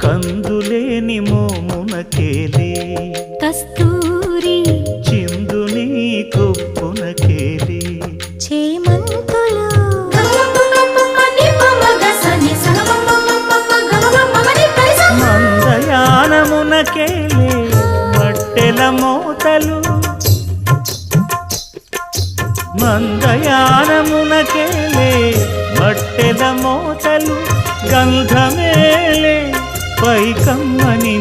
కందులేని మోమునకేలే కస్తూరి చిందుని కొప్పునకేలే చేమంతులు మందయానమునకేలే మట్టెల మోతలు మందయానమునకేలే మట్టెల మోతలు గంధమేలే పైకమ్మని